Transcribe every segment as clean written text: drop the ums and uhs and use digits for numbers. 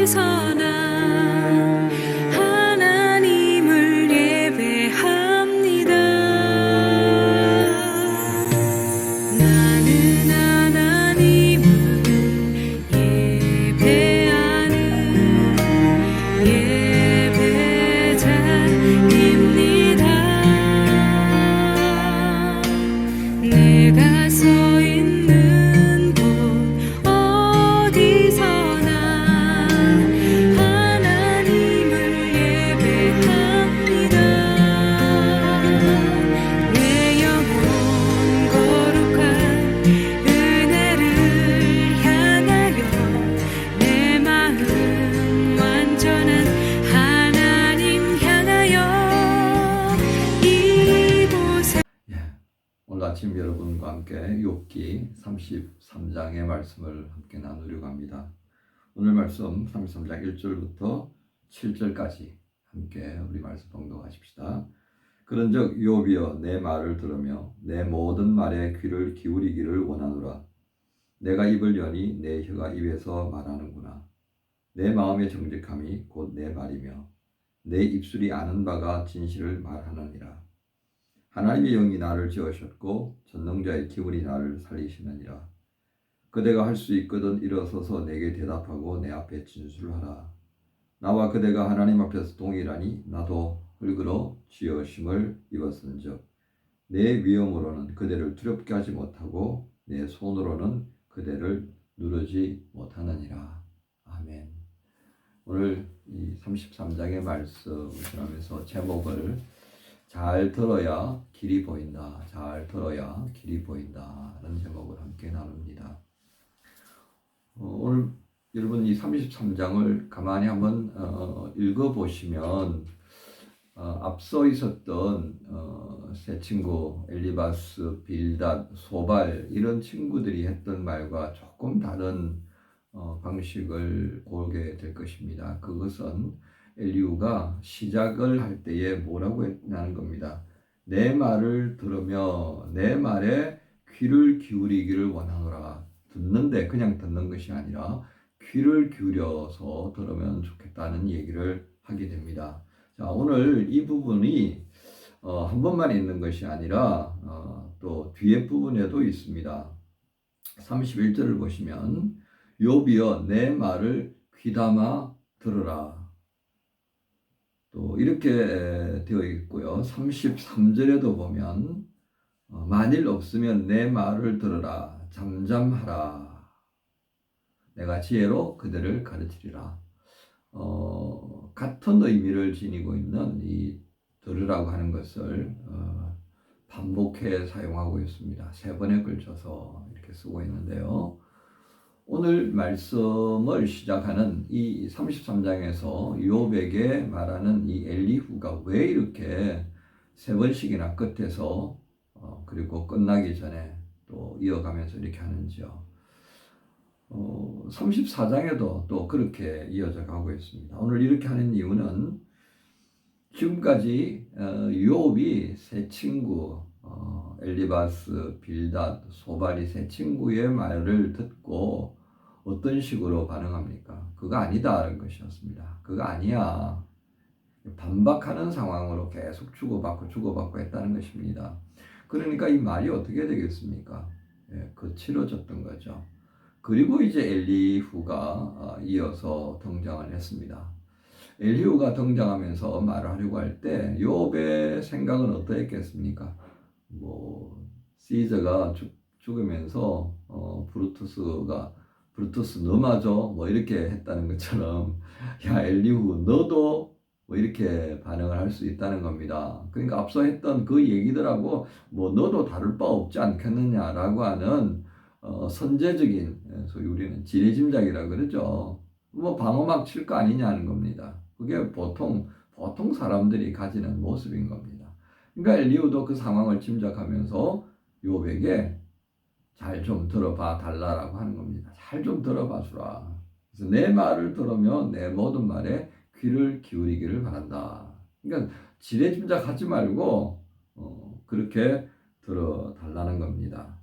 어디서나 하나님을 예배합니다. 나는 하나님을 예배하는 예배자입니다. 내가 서 있는 곳 어디서나 하나님을 예배합니다. 내 영혼 거룩한 은혜를 향하여 내 마음 완전한 하나님 향하여 이곳에. 오늘 아침 여러분과 함께 욥기 33장의 말씀을 함께 나누려고 합니다. 오늘 말씀 33장 1절부터 7절까지 함께 우리 말씀 봉독하십시다. 그런즉 욥이여 내 말을 들으며 내 모든 말에 귀를 기울이기를 원하노라. 내가 입을 여니 내 혀가 입에서 말하는구나. 내 마음의 정직함이 곧 내 말이며 내 입술이 아는 바가 진실을 말하느니라. 하나님의 영이 나를 지으셨고 전능자의 기운이 나를 살리시느니라. 그대가 할 수 있거든 일어서서 내게 대답하고 내 앞에 진술하라. 나와 그대가 하나님 앞에서 동일하니 나도 흙으로 지으심을 입었은즉 내 위엄으로는 그대를 두렵게 하지 못하고 내 손으로는 그대를 누르지 못하느니라. 아멘. 오늘 이 33장의 말씀을 하면서 제목을 잘 들어야 길이 보인다. 잘 들어야 길이 보인다. 라는 제목을 함께 나눕니다. 오늘 여러분 이 33장을 가만히 한번 읽어보시면 앞서 있었던 세 친구 엘리바스, 빌닷, 소발 이런 친구들이 했던 말과 조금 다른 방식을 보게 될 것입니다. 그것은 엘리후가 시작을 할 때에 뭐라고 했냐는 겁니다. 내 말을 들으며 내 말에 귀를 기울이기를 원하노라. 듣는데 그냥 듣는 것이 아니라 귀를 기울여서 들으면 좋겠다는 얘기를 하게 됩니다. 자, 오늘 이 부분이 한 번만 있는 것이 아니라 또 뒤에 부분에도 있습니다. 31절을 보시면 욥이여 내 말을 귀담아 들으라. 또 이렇게 되어 있고요. 33절에도 보면 만일 없으면 내 말을 들으라. 잠잠하라. 내가 지혜로 그들을 가르치리라. 같은 의미를 지니고 있는 이 들으라고 하는 것을 반복해 사용하고 있습니다. 세 번에 걸쳐서 이렇게 쓰고 있는데요. 오늘 말씀을 시작하는 이 33장에서 욥에게 말하는 이 엘리후가 왜 이렇게 세 번씩이나 끝에서 그리고 끝나기 전에 또 이어가면서 이렇게 하는지요. 34장에도 또 그렇게 이어져 가고 있습니다. 오늘 이렇게 하는 이유는 지금까지 욥이 세 친구 엘리바스, 빌닷, 소발이 세 친구의 말을 듣고 어떤 식으로 반응합니까? 그거 아니다라는 것이었습니다. 그거 아니야. 반박하는 상황으로 계속 주고받고 했다는 것입니다. 그러니까 이 말이 어떻게 되겠습니까? 거칠어졌던 거죠. 그리고 이제 엘리후가 이어서 등장을 했습니다. 엘리후가 등장하면서 말을 하려고 할 때 욥의 생각은 어떠했겠습니까? 시저가 죽으면서 브루투스 너 맞아 이렇게 했다는 것처럼 야 엘리후 너도 이렇게 반응을 할 수 있다는 겁니다. 그러니까 앞서 했던 그 얘기들하고 너도 다를 바 없지 않겠느냐라고 하는 선제적인, 소위 우리는 지레짐작이라 그러죠. 방어막 칠 거 아니냐는 겁니다. 그게 보통 사람들이 가지는 모습인 겁니다. 그러니까 엘리후도 그 상황을 짐작하면서 욥에게 잘 좀 들어봐 달라라고 하는 겁니다. 잘 좀 들어봐 주라. 그래서 내 말을 들으면 내 모든 말에 귀를 기울이기를 바란다. 그러니까 지레짐작하지 말고 그렇게 들어달라는 겁니다.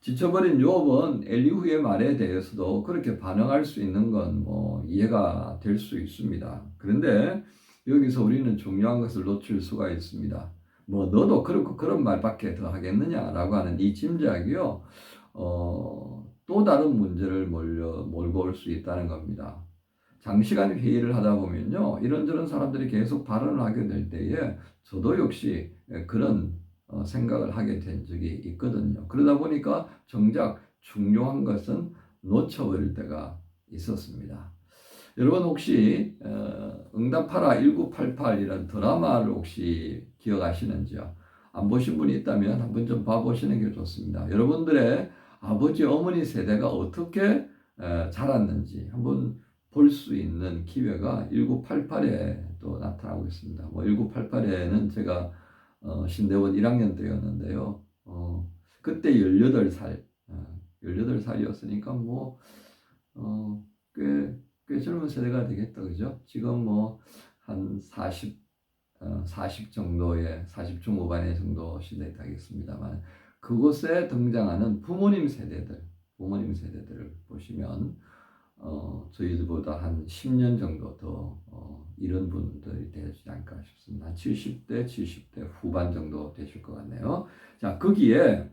지쳐버린 요업은 엘리후의 말에 대해서도 그렇게 반응할 수 있는 건 뭐 이해가 될 수 있습니다. 그런데 여기서 우리는 중요한 것을 놓칠 수가 있습니다. 뭐 너도 그렇고 그런 말밖에 더 하겠느냐라고 하는 이 짐작이요. 또 다른 문제를 몰고 올 수 있다는 겁니다. 장시간 회의를 하다 보면요, 이런저런 사람들이 계속 발언을 하게 될 때에 저도 역시 그런 생각을 하게 된 적이 있거든요. 그러다 보니까 정작 중요한 것은 놓쳐버릴 때가 있었습니다. 여러분 혹시 응답하라 1988이라는 드라마를 혹시 기억하시는지요? 안 보신 분이 있다면 한번 좀 봐보시는 게 좋습니다. 여러분들의 아버지 어머니 세대가 어떻게 자랐는지 한번 볼 수 있는 기회가 1988에 또 나타나고 있습니다. 뭐 1988에는 제가 신대원 1학년 때였는데요. 그때 18살, 18살이었으니까 뭐 꽤 젊은 세대가 되겠다, 그죠? 지금 뭐 한 40 정도의 40 중후반의 정도 시대에 되겠습니다만 그곳에 등장하는 부모님 세대들을 보시면 저희들보다 한 10년 정도 더 이런 분들이 되지 않을까 싶습니다. 한 70대 후반 정도 되실 것 같네요. 자, 거기에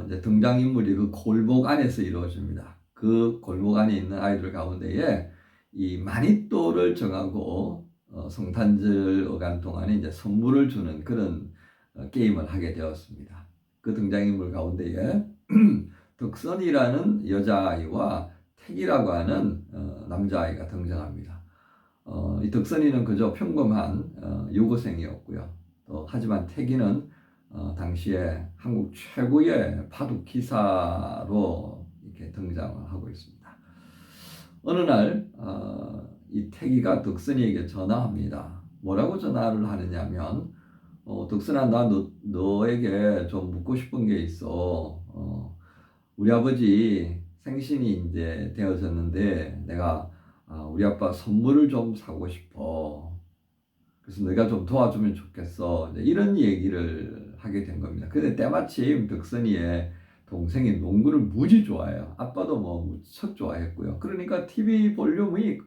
이제 등장인물이 그 골목 안에서 이루어집니다. 그 골목 안에 있는 아이들 가운데에 이 마니또를 정하고 성탄절 어간 동안에 이제 선물을 주는 그런 게임을 하게 되었습니다. 그 등장인물 가운데에 덕선이라는 여자아이와 택이라고 하는 남자아이가 등장합니다. 이 덕선이는 그저 평범한 여고생이었고요. 하지만 택이는 당시에 한국 최고의 바둑 기사로 이렇게 등장을 하고 있습니다. 어느 날 이 태기가 덕선이에게 전화합니다. 뭐라고 전화를 하느냐면 덕선아, 나 너에게 좀 묻고 싶은 게 있어. 우리 아버지 생신이 이제 되어졌는데 내가 우리 아빠 선물을 좀 사고 싶어. 그래서 내가 좀 도와주면 좋겠어. 이제 이런 얘기를 하게 된 겁니다. 근데 때마침 덕선이의 동생이 농구를 무지 좋아해요. 아빠도 뭐 무척 좋아했고요. 그러니까 TV 볼륨이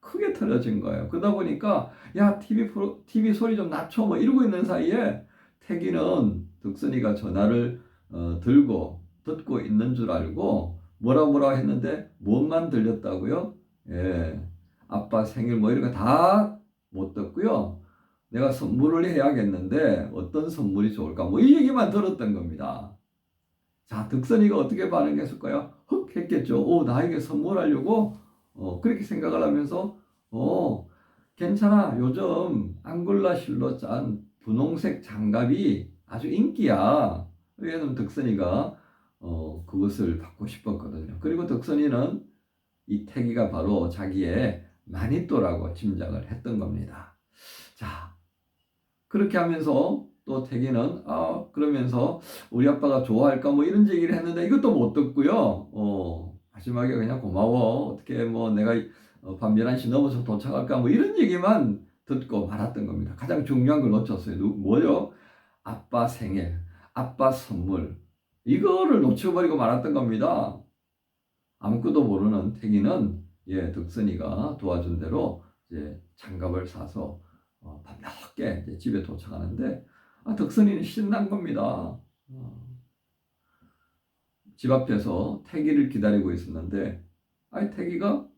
크게 틀어진 거예요. 그러다 보니까 야, TV 소리 좀 낮춰 뭐 이러고 있는 사이에 태기는 덕선이가 전화를 듣고 있는 줄 알고 뭐라 했는데 무엇만 들렸다고요? 예, 아빠 생일 뭐 이런 거 다 못 듣고요. 내가 선물을 해야겠는데 어떤 선물이 좋을까? 뭐 이 얘기만 들었던 겁니다. 자, 덕선이가 어떻게 반응했을까요? 헉 했겠죠. 나에게 선물하려고 그렇게 생각을 하면서 괜찮아. 요즘 앙골라 실로 짠 분홍색 장갑이 아주 인기야. 왜냐면 덕선이가 그것을 받고 싶었거든요. 그리고 덕선이는 이 태기가 바로 자기의 마니또라고 짐작을 했던 겁니다. 자, 그렇게 하면서 또 태기는 그러면서 우리 아빠가 좋아할까 뭐 이런 얘기를 했는데 이것도 못 듣고요. 마지막에 그냥 고마워. 어떻게 뭐 내가 밤 11시 넘어서 도착할까 뭐 이런 얘기만 듣고 말았던 겁니다. 가장 중요한 걸 놓쳤어요. 뭐요? 아빠 생일, 아빠 선물. 이거를 놓쳐버리고 말았던 겁니다. 아무것도 모르는 태기는 덕선이가 도와준 대로 이제 장갑을 사서 밤늦게 이제 집에 도착하는데 덕선이는 신난 겁니다. 집 앞에서 태기를 기다리고 있었는데 태기가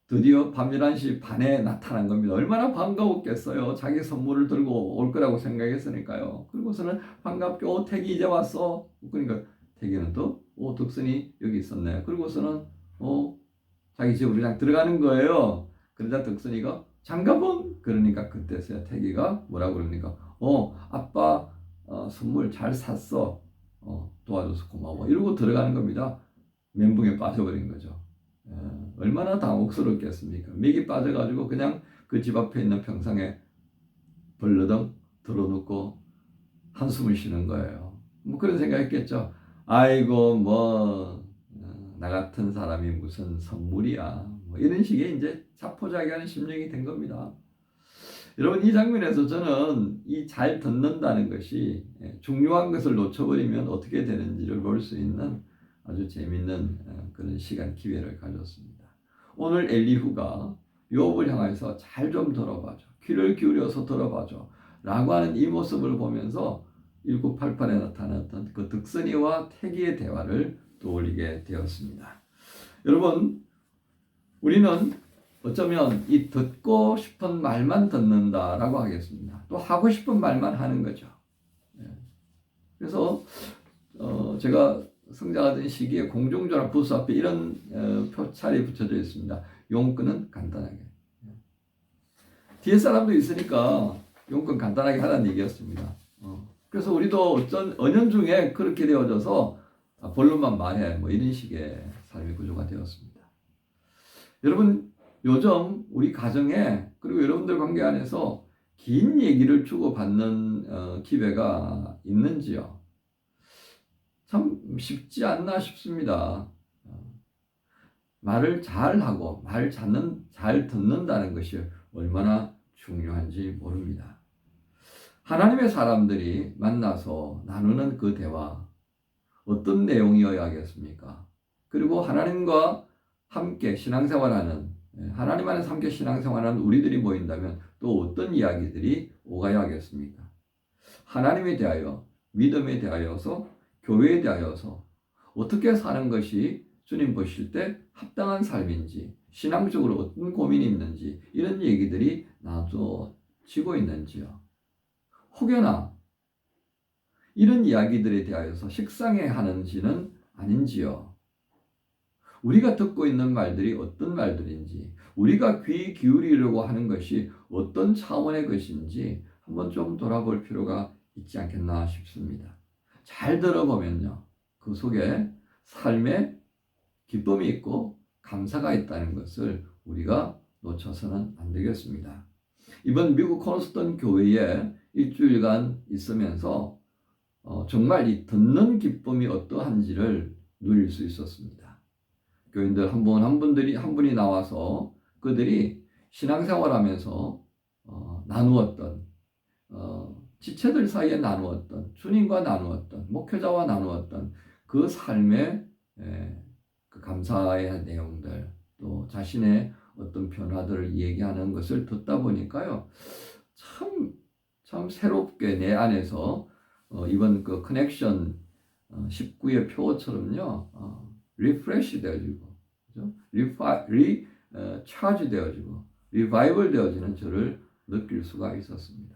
드디어 밤 11시 반에 나타난 겁니다. 얼마나 반가웠겠어요. 자기 선물을 들고 올 거라고 생각했으니까요. 그리고서는 반갑게 태기 이제 왔어. 그러니까 태기는 또 덕선이 여기 있었네. 그리고서는 자기 집으로 그냥 들어가는 거예요. 그러자 덕선이가 장갑은? 그러니까 그때서야 태기가 뭐라고 그럽니까? 아빠 선물 잘 샀어. 도와줘서 고마워. 이러고 들어가는 겁니다. 멘붕에 빠져버린 거죠. 얼마나 당혹스럽겠습니까? 맥이 빠져가지고 그냥 그 집 앞에 있는 평상에 벌러덩 들어눕고 한숨을 쉬는 거예요. 뭐 그런 생각했겠죠. 아이고 뭐 나 같은 사람이 무슨 선물이야. 뭐 이런 식의 이제 자포자기하는 심정이 된 겁니다. 여러분 이 장면에서 저는 이 잘 듣는다는 것이 중요한 것을 놓쳐버리면 어떻게 되는지를 볼 수 있는 아주 재밌는 그런 시간 기회를 가졌습니다. 오늘 엘리후가 욥을 향해서 잘 좀 들어봐줘. 귀를 기울여서 들어봐줘. 라고 하는 이 모습을 보면서 1988에 나타났던 그 득선이와 태기의 대화를 떠올리게 되었습니다. 여러분, 우리는 어쩌면 이 듣고 싶은 말만 듣는다라고 하겠습니다. 또 하고 싶은 말만 하는 거죠. 그래서 제가 성장하던 시기에 공중전화 부스 앞에 이런 표찰이 붙여져 있습니다. 용건은 간단하게. 뒤에 사람도 있으니까 용건 간단하게 하라는 얘기였습니다. 그래서 우리도 어쩐 은연중에 그렇게 되어져서 본론만 말해 뭐 이런 식의 삶의 구조가 되었습니다. 여러분 요즘 우리 가정에 그리고 여러분들 관계 안에서 긴 얘기를 주고받는 기회가 있는지요? 참 쉽지 않나 싶습니다. 말을 잘하고 말 잘 듣는다는 것이 얼마나 중요한지 모릅니다. 하나님의 사람들이 만나서 나누는 그 대화 어떤 내용이어야겠습니까? 그리고 하나님과 함께 신앙생활하는 하나님 안에서 함께 신앙생활하는 우리들이 모인다면 또 어떤 이야기들이 오가야 하겠습니까? 하나님에 대하여 믿음에 대하여서 교회에 대하여서 어떻게 사는 것이 주님 보실 때 합당한 삶인지 신앙적으로 어떤 고민이 있는지 이런 얘기들이 나눠지고 있는지요. 혹여나 이런 이야기들에 대하여서 식상해 하는지는 아닌지요. 우리가 듣고 있는 말들이 어떤 말들인지 우리가 귀 기울이려고 하는 것이 어떤 차원의 것인지 한번 좀 돌아볼 필요가 있지 않겠나 싶습니다. 잘 들어보면요. 그 속에 삶의 기쁨이 있고 감사가 있다는 것을 우리가 놓쳐서는 안 되겠습니다. 이번 미국 코너스턴 교회에 일주일간 있으면서 정말 이 듣는 기쁨이 어떠한지를 누릴 수 있었습니다. 교인들 한 분이 나와서 그들이 신앙생활하면서 나누었던 지체들 사이에 나누었던 주님과 나누었던 목회자와 나누었던 그 삶의 그 감사의 내용들 또 자신의 어떤 변화들을 얘기하는 것을 듣다 보니까요 참 새롭게 내 안에서 이번 그 커넥션 19의 표어처럼요 리프레시 되어지고 리차지 되어지고 리바이벌 되어지는 저를 느낄 수가 있었습니다.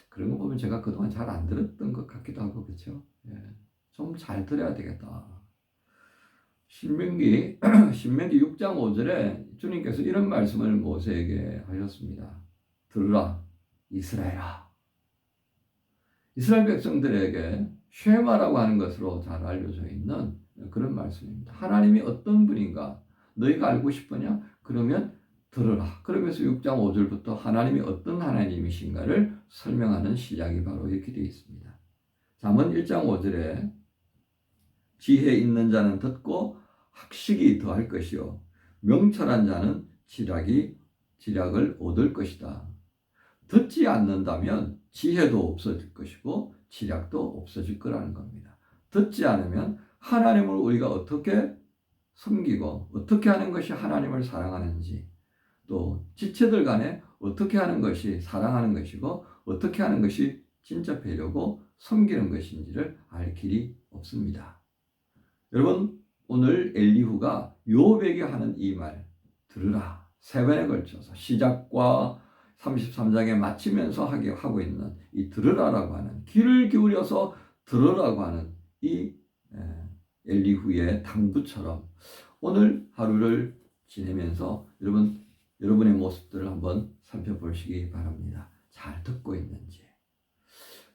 그런 거 보면 제가 그동안 잘 안 들었던 것 같기도 하고 그렇죠? 좀 잘 들어야 되겠다. 신명기 6장 5절에 주님께서 이런 말씀을 모세에게 하셨습니다. 들으라 이스라엘아. 이스라엘 백성들에게 쉐마라고 하는 것으로 잘 알려져 있는 그런 말씀입니다. 하나님이 어떤 분인가 너희가 알고 싶으냐? 그러면 들으라. 그러면서 6장 5절부터 하나님이 어떤 하나님이신가를 설명하는 시작이 바로 이렇게 되어 있습니다. 잠언 1장 5절에 지혜 있는 자는 듣고 학식이 더할 것이요 명철한 자는 지략을 얻을 것이다. 듣지 않는다면 지혜도 없어질 것이고 지략도 없어질 거라는 겁니다. 듣지 않으면 하나님을 우리가 어떻게 섬기고 어떻게 하는 것이 하나님을 사랑하는지 또 지체들 간에 어떻게 하는 것이 사랑하는 것이고 어떻게 하는 것이 진짜 배려고 섬기는 것인지를 알 길이 없습니다. 여러분 오늘 엘리후가 욥에게 하는 이 말 들으라 3번에 걸쳐서 시작과 33장에 마치면서 하고 있는 이 들으라라고 하는 귀를 기울여서 들으라고 하는 이 엘리후의 당부처럼 오늘 하루를 지내면서 여러분의 모습들을 한번 살펴보시기 바랍니다. 잘 듣고 있는지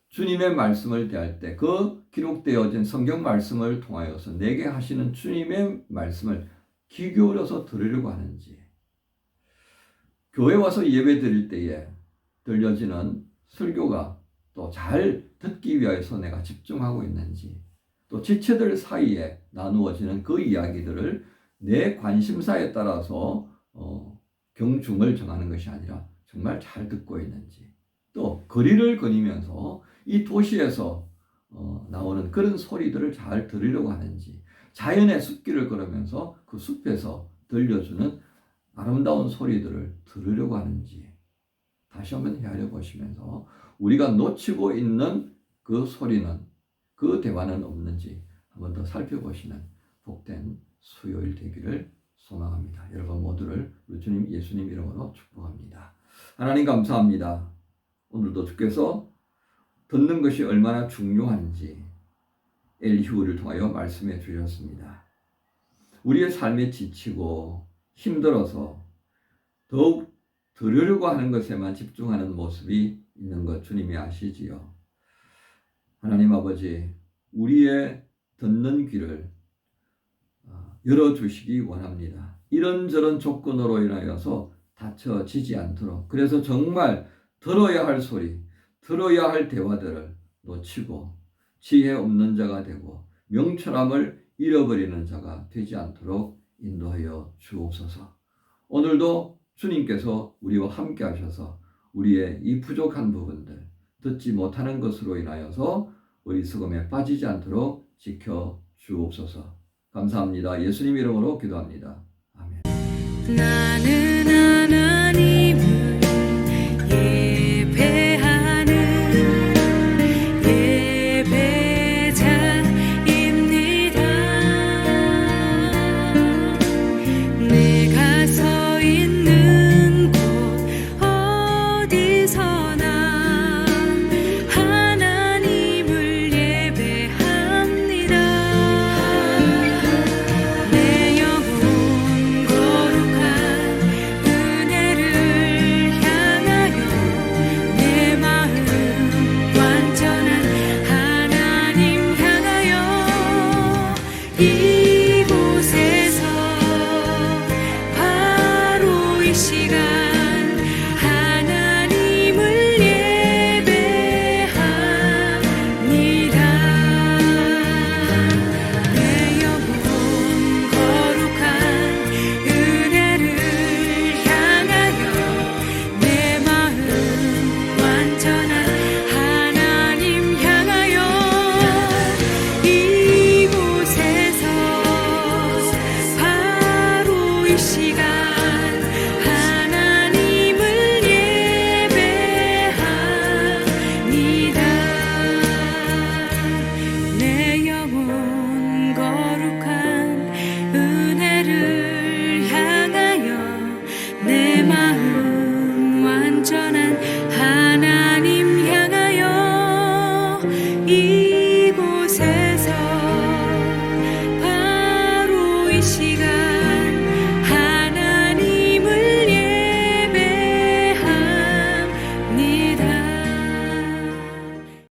주님의 말씀을 대할 때 그 기록되어진 성경 말씀을 통하여서 내게 하시는 주님의 말씀을 귀 기울여서 들으려고 하는지 교회 와서 예배 드릴 때에 들려지는 설교가 또 잘 듣기 위해서 내가 집중하고 있는지 또 지체들 사이에 나누어지는 그 이야기들을 내 관심사에 따라서 경중을 정하는 것이 아니라 정말 잘 듣고 있는지, 또 거리를 거니면서 이 도시에서 나오는 그런 소리들을 잘 들으려고 하는지, 자연의 숲길을 걸으면서 그 숲에서 들려주는 아름다운 소리들을 들으려고 하는지 다시 한번 헤아려 보시면서 우리가 놓치고 있는 그 소리는, 그 대화는 없는지 한번 더 살펴보시는 복된 수요일 되기를 소망합니다. 여러분 모두를 우리 주님 예수님 이름으로 축복합니다. 하나님 감사합니다. 오늘도 주께서 듣는 것이 얼마나 중요한지 엘리후를 통하여 말씀해 주셨습니다. 우리의 삶에 지치고 힘들어서 더욱 들으려고 하는 것에만 집중하는 모습이 있는 것 주님이 아시지요. 하나님 아버지, 우리의 듣는 귀를 열어주시기 원합니다. 이런저런 조건으로 인하여서 닫혀지지 않도록, 그래서 정말 들어야 할 소리, 들어야 할 대화들을 놓치고 지혜 없는 자가 되고 명철함을 잃어버리는 자가 되지 않도록 인도하여 주옵소서. 오늘도 주님께서 우리와 함께 하셔서 우리의 이 부족한 부분들, 듣지 못하는 것으로 인하여서 어리석음에 빠지지 않도록 지켜 주옵소서. 감사합니다. 예수님 이름으로 기도합니다. 아멘. 나는 하나님을 예배하는 예배자입니다. 내가 서 있는 곳 어디서나 하나님을 예배합니다. 내 영혼 거룩한 은혜를 향하여 내 마음 완전한 하나님 향하여 이곳에서 바로 이 시간 하나님을 예배합니다. 내 영혼 거룩한 은혜를 향하여 내 마음 완전한 하나님 향하여 이곳에서 바로 이 시간 하나님을 예배합니다. 내 영혼 거룩한 은혜를 향하여 내 마음 완전한 하나님 향하여 이곳에서 바로 이 시간